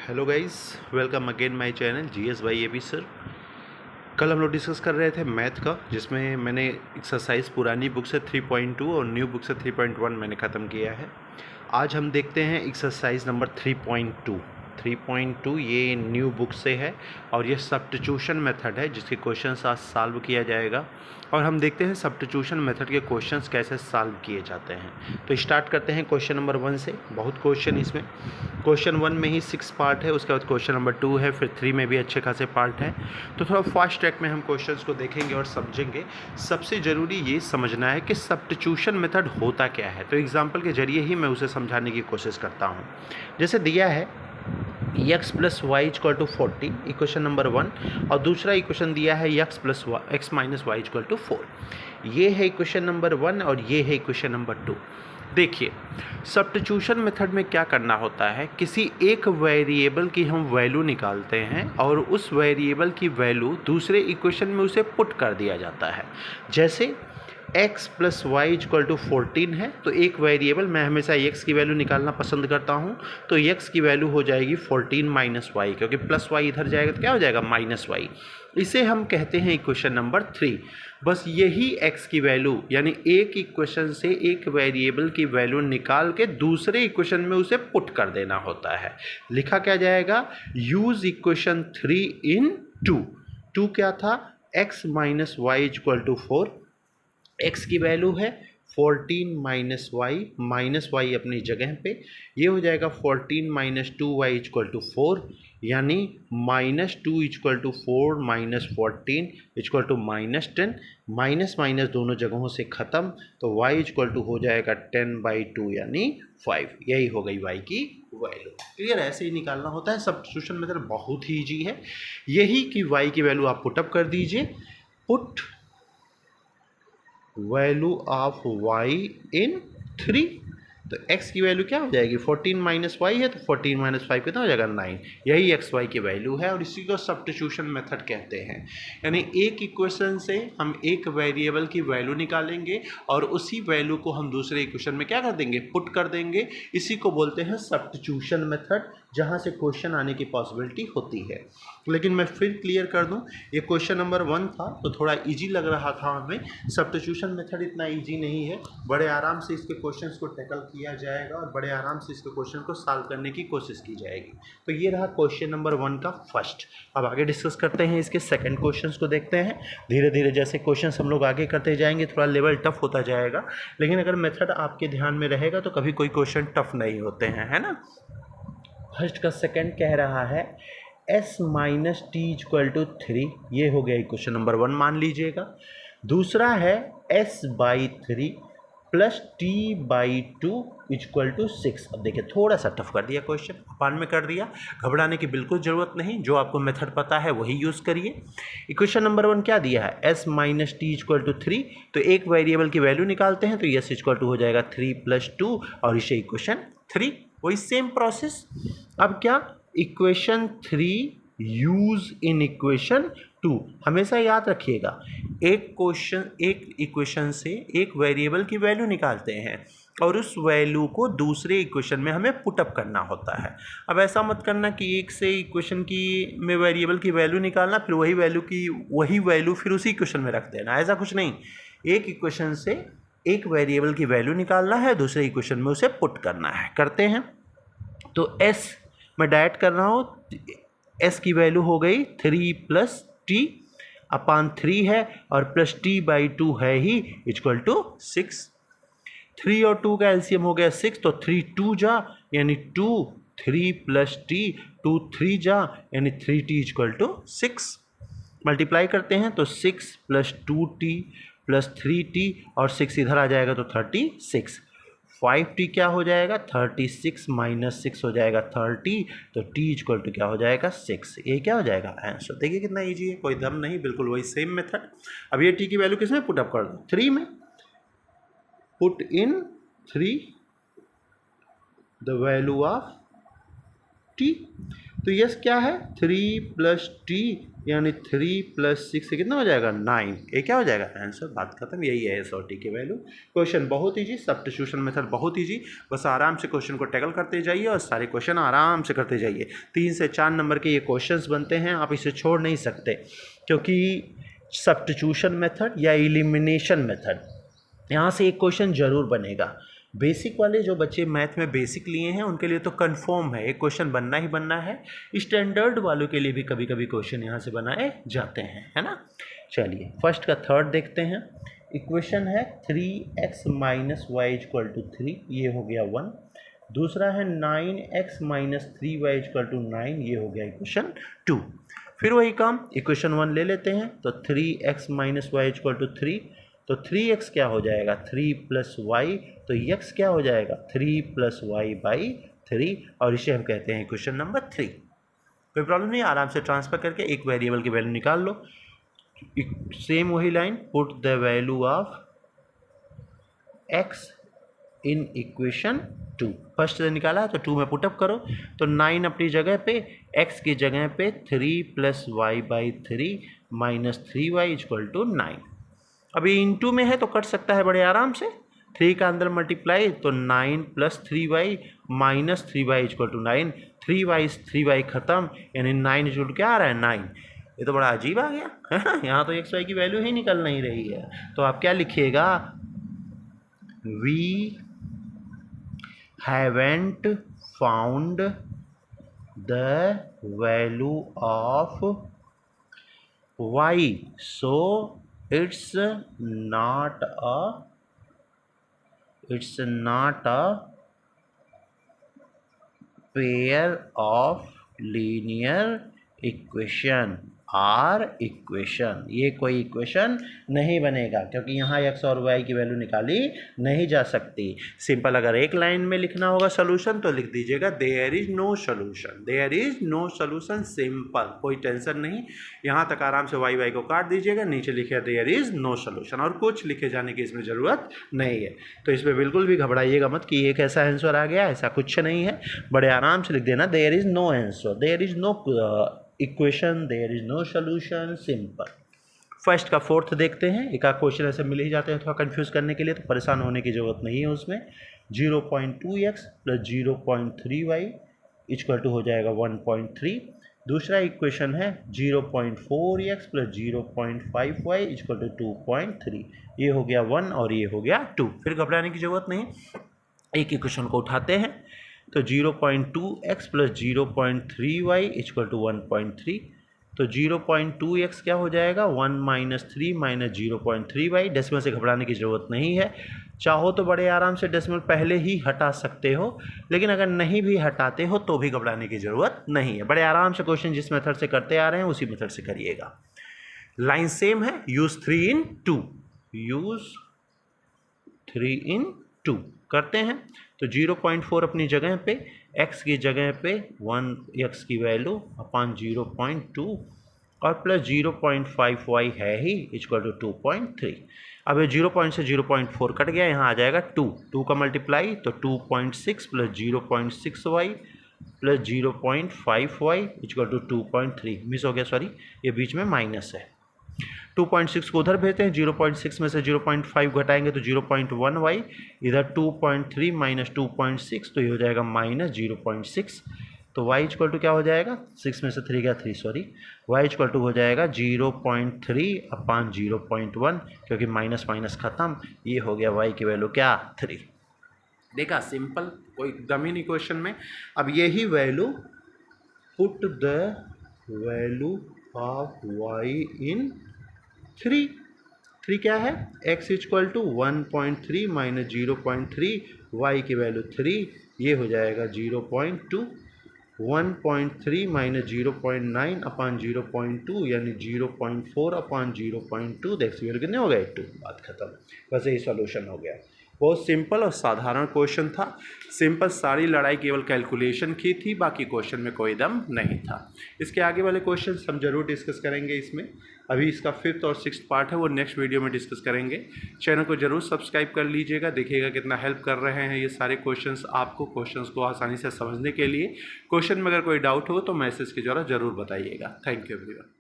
Hello guys, welcome again my channel GS by AB sir. कल हम लोग discuss कर रहे थे मैथ का, जिसमें मैंने एक्सरसाइज पुरानी बुक से 3.2 और न्यू बुक से 3.1 मैंने ख़त्म किया है। आज हम देखते हैं एक्सरसाइज नंबर 3.2। 3.2 ये न्यू बुक से है और ये सब्स्टिट्यूशन मेथड है जिसके क्वेश्चंस आज सॉल्व किया जाएगा। और हम देखते हैं सब्स्टिट्यूशन मेथड के क्वेश्चंस कैसे सॉल्व किए जाते हैं। तो स्टार्ट करते हैं क्वेश्चन नंबर 1 से। बहुत क्वेश्चन इसमें, क्वेश्चन 1 में ही 6 पार्ट है, उसके बाद क्वेश्चन नंबर 2 है, फिर 3 में भी अच्छे खासे पार्ट है। तो थोड़ा फास्ट ट्रैक में हम क्वेश्चंस को देखेंगे और समझेंगे। सबसे ज़रूरी ये समझना है कि सब्स्टिट्यूशन मेथड होता क्या है। तो एग्जाम्पल के जरिए ही मैं उसे समझाने की कोशिश करता हूँ। जैसे दिया है x plus Y equal to 40, equation number 1, और दूसरा इक्वेशन दिया है x minus Y equal to 4। ये है इक्वेशन नंबर 1 और ये है इक्वेशन नंबर 2। देखिए, सब्स्टिट्यूशन मेथड में क्या करना होता है, किसी एक वेरिएबल की हम वैल्यू निकालते हैं और उस वेरिएबल की वैल्यू दूसरे इक्वेशन में उसे पुट कर दिया जाता है। जैसे x plus Y equal to 14 है, तो एक वेरिएबल, मैं हमेशा x की वैल्यू निकालना पसंद करता हूँ, तो x की वैल्यू हो जाएगी 14 माइनस वाई, क्योंकि प्लस वाई इधर जाएगा तो क्या हो जाएगा, माइनस वाई। इसे हम कहते हैं इक्वेशन नंबर 3। बस यही x की वैल्यू, यानी एक इक्वेशन से एक वेरिएबल की वैल्यू निकाल के दूसरे इक्वेशन में उसे पुट कर देना होता है। लिखा क्या जाएगा, यूज इक्वेशन 3 इन 2 क्या था, x minus Y equal to 4। x की वैल्यू है 14 माइनस वाई अपनी जगह पे, ये हो जाएगा 14 माइनस 2y इक्वल टू 4, यानी minus 2 equal to 4 minus 14 equal to minus 10। Minus minus दोनों जगहों से ख़त्म, तो y इक्वल टू हो जाएगा 10/2 यानी 5। यही हो गई y की वैल्यू। क्लियर, ऐसे ही निकालना होता है। सब्स्टिट्यूशन मेथड बहुत ही ईजी है। यही कि y की वैल्यू आप पुटअप कर दीजिए, put value of y in 3, तो x की वैल्यू क्या हो जाएगी, 14 माइनस वाई है, तो 14 माइनस 5 कितना हो जाएगा, 9। यही एक्स वाई की वैल्यू है और इसी को सब्स्टिट्यूशन मेथड कहते हैं। यानी एक इक्वेशन से हम एक वेरिएबल की वैल्यू निकालेंगे और उसी वैल्यू को हम दूसरे इक्वेशन में क्या कर देंगे, पुट कर देंगे। इसी को बोलते हैं सब्स्टिट्यूशन मेथड, जहाँ से क्वेश्चन आने की पॉसिबिलिटी होती है। लेकिन मैं फिर क्लियर कर दूं, ये क्वेश्चन नंबर 1 था तो थोड़ा इजी लग रहा था हमें। सब्स्टिट्यूशन मेथड इतना इजी नहीं है, बड़े आराम से इसके क्वेश्चंस को टैकल किया जाएगा और बड़े आराम से इसके क्वेश्चन को सॉल्व करने की कोशिश की जाएगी। तो ये रहा क्वेश्चन नंबर 1 का फर्स्ट। अब आगे डिस्कस करते हैं इसके सेकंड क्वेश्चन को, देखते हैं। धीरे धीरे जैसे क्वेश्चन हम लोग आगे करते जाएंगे थोड़ा लेवल टफ होता जाएगा, लेकिन अगर मेथड आपके ध्यान में रहेगा तो कभी कोई क्वेश्चन टफ नहीं होते हैं, है ना। फर्स्ट का सेकंड कह रहा है s minus T equal to 3, ये हो गया क्वेश्चन नंबर 1 मान लीजिएगा। दूसरा है s/3 plus t/2 equal to 6। अब देखिए, थोड़ा सा टफ कर दिया क्वेश्चन, अपान में कर दिया। घबराने की बिल्कुल ज़रूरत नहीं, जो आपको मेथड पता है वही यूज़ करिए। इक्वेशन नंबर 1 क्या दिया है, s minus T equal to 3, तो एक वेरिएबल की वैल्यू निकालते हैं, तो s इक्वल टू हो जाएगा 3 + 2 और इसे इक्वेशन 3। वही सेम प्रोसेस। अब क्या, इक्वेशन 3 यूज इन इक्वेशन 2। हमेशा याद रखिएगा, एक इक्वेशन से एक वेरिएबल की वैल्यू निकालते हैं और उस वैल्यू को दूसरे इक्वेशन में हमें पुटअप करना होता है। अब ऐसा मत करना कि एक से इक्वेशन की में वेरिएबल की वैल्यू निकालना, फिर वही वैल्यू फिर उसी इक्वेशन में रख देना, ऐसा कुछ नहीं। एक इक्वेशन से एक वेरिएबल की वैल्यू निकालना है, दूसरे इक्वेशन में उसे पुट करना है। करते हैं। तो s मैं डायरेक्ट कर रहा हूँ, s की वैल्यू हो गई 3 + t/3 है और प्लस t/2 है ही इक्वल टू 6। 3 और 2 का एलसीएम हो गया 6, तो 3 2 जा यानी 2, 3 + t, 2 3 जा यानी 3t इक्वल टू 6। मल्टीप्लाई करते हैं तो 6 + 2t + 3t और 6 इधर आ जाएगा तो 36। 5t क्या हो जाएगा, 36 - 6 हो जाएगा 30, तो t इक्वल टू क्या हो जाएगा, 6। ये क्या हो जाएगा आंसर। देखिए कितना इजी है, कोई दम नहीं, बिल्कुल वही सेम मेथड। अब ये t की वैल्यू किसमें पुटअप कर दो, 3 में। Put in 3 the value of t, तो यस क्या है 3 प्लस टी यानी 3 प्लस 6 से कितना हो जाएगा 9। ये क्या हो जाएगा आंसर, बात खत्म। यही है एस और टी की वैल्यू। क्वेश्चन बहुत ईजी, सब्स्टिट्यूशन मेथड बहुत ईजी, बस आराम से क्वेश्चन को टैकल करते जाइए और सारे क्वेश्चन आराम से करते जाइए। 3 से 4 नंबर के ये क्वेश्चंस बनते हैं, आप इसे छोड़ नहीं सकते, क्योंकि सब्स्टिट्यूशन मेथड या एलिमिनेशन मेथड यहाँ से एक क्वेश्चन जरूर बनेगा। बेसिक वाले जो बच्चे मैथ में बेसिक लिए हैं उनके लिए तो कंफर्म है एक क्वेश्चन बनना ही बनना है। स्टैंडर्ड वालों के लिए भी कभी कभी क्वेश्चन यहाँ से बनाए जाते हैं, है ना। चलिए फर्स्ट का थर्ड देखते हैं। इक्वेशन है 3x minus Y equal to 3, ये हो गया 1। दूसरा है 9x minus 3y equal to 9, ये हो गया इक्वेशन 2। फिर वही काम इक्वेशन 1 ले लेते हैं, तो 3x minus Y equal to 3, तो 3x क्या हो जाएगा 3 प्लस वाई, तो x क्या हो जाएगा 3 प्लस वाई बाई 3, और इसे हम कहते हैं क्वेश्चन नंबर 3। कोई प्रॉब्लम नहीं, आराम से ट्रांसफर करके एक वेरिएबल की वैल्यू निकाल लो। सेम वही line, put the value of x in equation 2। First से निकाला तो 2 में पुटअप करो, तो 9 अपनी जगह पे, x की जगह पे 3 plus Y by 3 minus 3y equal to 9। अभी इनटू में है तो कट सकता है बड़े आराम से, 3 का अंदर मल्टीप्लाई तो 9 plus 3y minus 3y equal to 9, 3y खत्म, यानी 9 इक्वल क्या आ रहा है 9। ये तो बड़ा अजीब आ गया है ना, यहाँ तो x y की वैल्यू ही निकल नहीं रही है। तो आप क्या लिखिएगा, we haven't found the value of y, so it's not a pair of linear equation or equation. ये कोई इक्वेशन नहीं बनेगा, क्योंकि यहाँ x और y की वैल्यू निकाली नहीं जा सकती। सिंपल अगर एक लाइन में लिखना होगा सोल्यूशन तो लिख दीजिएगा there is no solution, there is no solution, simple, कोई टेंशन नहीं। यहाँ तक आराम से y को काट दीजिएगा, नीचे लिखे देयर इज नो सोल्यूशन, और कुछ लिखे जाने की इसमें ज़रूरत नहीं है। तो इसमें बिल्कुल भी घबराइएगा मत कि एक ऐसा आंसर आ गया, ऐसा कुछ नहीं है। बड़े आराम से लिख देना there is no answer, there is no equation, there is no solution, simple. First का फोर्थ देखते हैं। एक आध क्वेश्चन ऐसे मिल ही जाते हैं थोड़ा कंफ्यूज करने के लिए, तो परेशान होने की जरूरत नहीं है उसमें। 0.2x plus 0.3y equal to हो जाएगा 1.3। दूसरा इक्वेशन है 0.4x plus 0.5y equal to 2.3, ये हो गया 1 और ये हो गया 2। फिर घबराने की जरूरत नहीं, एक इक्वेशन को उठाते हैं, तो 0.2x plus 0.3y equal to 1.3, तो 0.2x क्या हो जाएगा 1 माइनस 3 माइनस 0.3y। डेसिमल से घबराने की ज़रूरत नहीं है, चाहो तो बड़े आराम से डेसिमल पहले ही हटा सकते हो, लेकिन अगर नहीं भी हटाते हो तो भी घबराने की ज़रूरत नहीं है। बड़े आराम से क्वेश्चन जिस मेथड से करते आ रहे हैं उसी मेथड से करिएगा। लाइन सेम है, यूज़ 3 in 2, यूज़ 3 in 2 करते हैं। तो 0.4 अपनी जगह पे, x की जगह पे 1x की वैल्यू अपॉन 0.2 और प्लस 0.5y है ही इक्वल टू 2.3। अब ये 0 से 0.4 कट गया, यहाँ आ जाएगा 2 का मल्टीप्लाई, तो 2.6 plus 0.6y plus 0.5y equal to 2.3। Miss हो गया, सॉरी, ये बीच में माइनस है। 2.6 को उधर भेजते हैं, 0.6 में से 0.5 घटाएंगे तो 0.1y, इधर 2.3 माइनस 2.6 तो ये हो जाएगा माइनस 0.6। तो y इक्वल टू क्या हो जाएगा, 6 में से 3 गया 3, सॉरी, y इक्वल टू हो जाएगा 0.3 अपान 0.1, क्योंकि माइनस माइनस खत्म, ये हो गया y की वैल्यू क्या 3। देखा, सिंपल, कोई दम ही नहीं क्वेश्चन में। अब यही value, put the value of y in 3 क्या है, x equal to 1.3 minus 0.3, y की वैल्यू 3, ये हो जाएगा 0.2, 1.3 माइनस 0.9 अपान 0.2 यानी 0.4 अपान 0.2, देख वैल्यू कितने हो गए 2, बात खत्म। बस यही सॉल्यूशन हो गया। बहुत सिंपल और साधारण क्वेश्चन था। सिंपल, सारी लड़ाई केवल कैलकुलेशन की थी, बाकी क्वेश्चन में कोई दम नहीं था। इसके आगे वाले क्वेश्चन हम जरूर डिस्कस करेंगे इसमें। अभी इसका 5th और 6th पार्ट है, वो नेक्स्ट वीडियो में डिस्कस करेंगे। चैनल को जरूर सब्सक्राइब कर लीजिएगा, देखिएगा कितना हेल्प कर रहे हैं ये सारे क्वेश्चंस आपको, क्वेश्चंस को आसानी से समझने के लिए। क्वेश्चन में अगर कोई डाउट हो तो मैसेज के द्वारा ज़रूर बताइएगा। Thank you everyone.